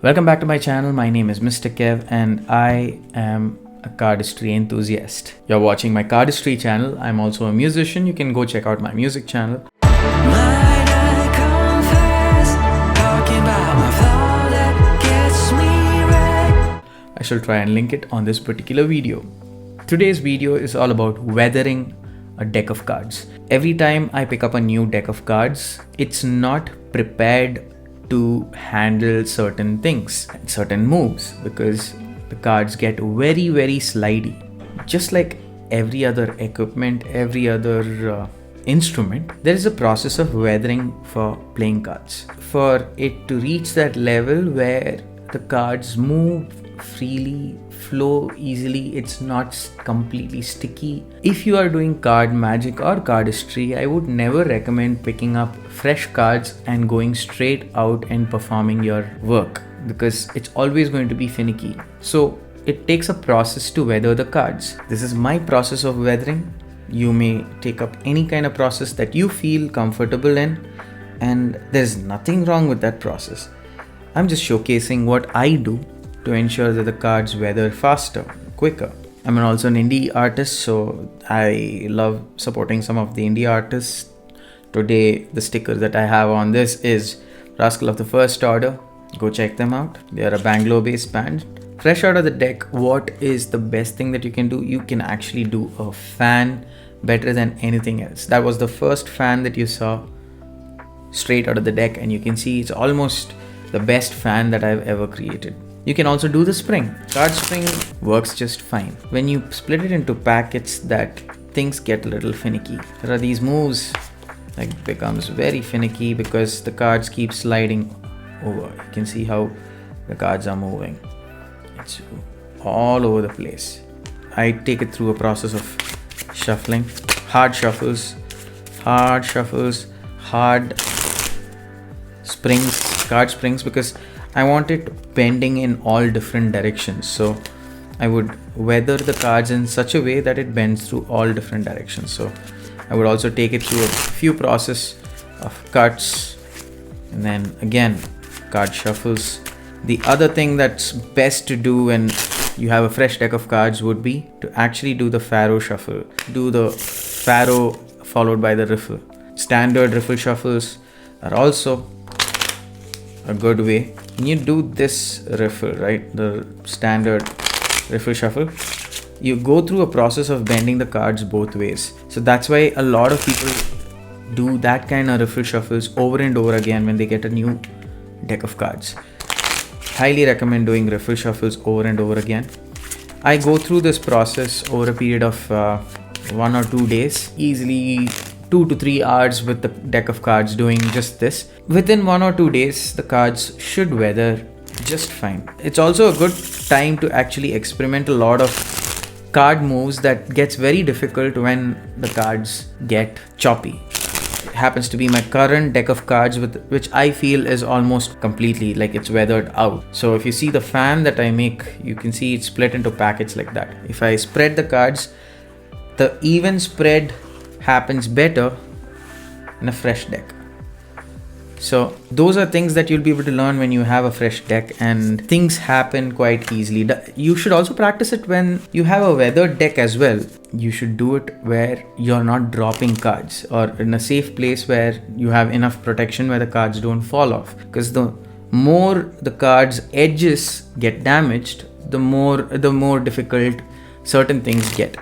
Welcome back to my channel. My name is Mr. Kev and I am a cardistry enthusiast. You're watching my cardistry channel. I'm also a musician. You can go check out my music channel. I shall try and link it on this particular video. Today's video is all about weathering a deck of cards. Every time I pick up a new deck of cards, it's not prepared to handle certain things, certain moves, because the cards get very slidey. Just like every other equipment, every other instrument, there is a process of weathering for playing cards. For it to reach that level where the cards move freely, flow easily, it's not completely sticky. If you are doing card magic or cardistry, I would never recommend picking up fresh cards and going straight out and performing your work, because it's always going to be finicky. So it takes a process to weather the cards. This is my process of weathering. You may take up any kind of process that you feel comfortable in, and there's nothing wrong with that process. I'm just showcasing what I do to ensure that the cards weather faster, quicker. I'm also an indie artist, so I love supporting some of the indie artists. Today, the sticker that I have on this is Rascal of the First Order. Go check them out. They are a Bangalore-based band. Fresh out of the deck, what is the best thing that you can do? You can actually do a fan better than anything else. That was the first fan that you saw straight out of the deck, and you can see it's almost the best fan that I've ever created. You can also do the spring. Card spring works just fine. When you split it into packets, that things get a little finicky. There are these moves that becomes very finicky because the cards keep sliding over. You can see how the cards are moving. It's all over the place. I take it through a process of shuffling, hard shuffles, hard springs, card springs, because I want it bending in all different directions. So I would weather the cards in such a way that it bends through all different directions. So I would also take it through a few process of cuts and then again card shuffles. The other thing that's best to do when you have a fresh deck of cards would be to actually do the faro shuffle. Do the faro followed by the riffle. Standard riffle shuffles are also a good way. When you do this riffle, right, the standard riffle shuffle, you go through a process of bending the cards both ways. So that's why a lot of people do that kind of riffle shuffles over and over again when they get a new deck of cards. Highly recommend doing riffle shuffles over and over again. I go through this process over a period of 1 or 2 days, easily 2 to 3 hours with the deck of cards doing just this. Within 1 or 2 days, the cards should weather just fine. It's also a good time to actually experiment a lot of card moves that gets very difficult when the cards get choppy. It happens to be my current deck of cards, which I feel is almost completely like it's weathered out. So if you see the fan that I make, you can see it's split into packets like that. If I spread the cards, the even spread happens better in a fresh deck. So those are things that you'll be able to learn when you have a fresh deck, and things happen quite easily. You should also practice it when you have a weathered deck as well. You should do it where you're not dropping cards, or in a safe place where you have enough protection where the cards don't fall off. Because the more the cards edges get damaged, the more difficult certain things get.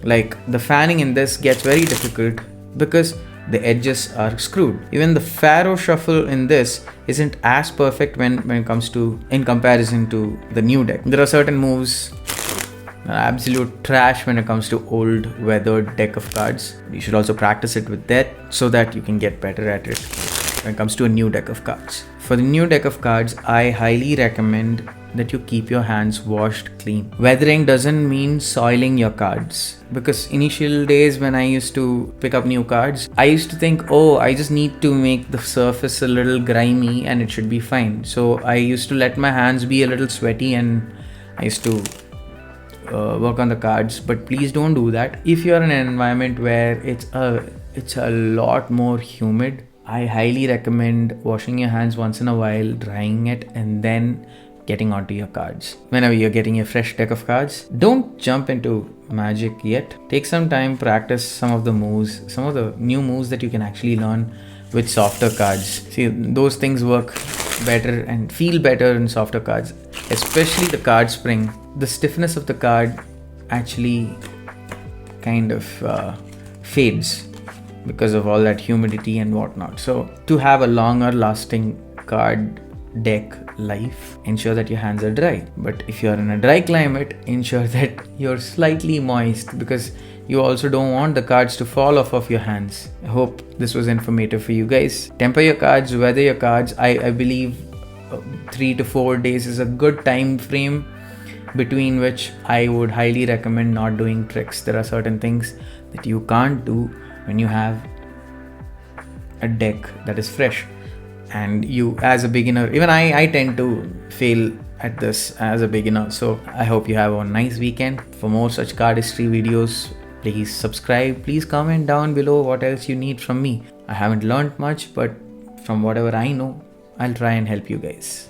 Like the fanning in this gets very difficult because the edges are screwed. Even the faro shuffle in this isn't as perfect when it comes to, in comparison to the new deck. There are certain moves that are absolute trash when it comes to old weathered deck of cards. You should also practice it with that so that you can get better at it when it comes to a new deck of cards. For the new deck of cards, I highly recommend that you keep your hands washed clean. Weathering doesn't mean soiling your cards, because initial days when I used to pick up new cards, I used to think, oh, I just need to make the surface a little grimy and it should be fine. So I used to let my hands be a little sweaty and I used to work on the cards. But please don't do that. If you're in an environment where it's a lot more humid, I highly recommend washing your hands once in a while, drying it, and then getting onto your cards. Whenever you're getting a fresh deck of cards, don't jump into magic yet. Take some time, practice some of the moves, some of the new moves that you can actually learn with softer cards. See, those things work better and feel better in softer cards, especially the card spring. The stiffness of the card actually kind of fades because of all that humidity and whatnot. So to have a longer lasting card deck life, ensure that your hands are dry. But if you're in a dry climate, ensure that you're slightly moist, because you also don't want the cards to fall off of your hands. I hope this was informative for you guys. Temper your cards, weather your cards. I believe 3 to 4 days is a good time frame between which I would highly recommend not doing tricks. There are certain things that you can't do when you have a deck that is fresh. And you, as a beginner, even I tend to fail at this as a beginner. So I hope you have a nice weekend. For more such cardistry videos, please subscribe. Please comment down below what else you need from me. I haven't learned much, but from whatever I know, I'll try and help you guys.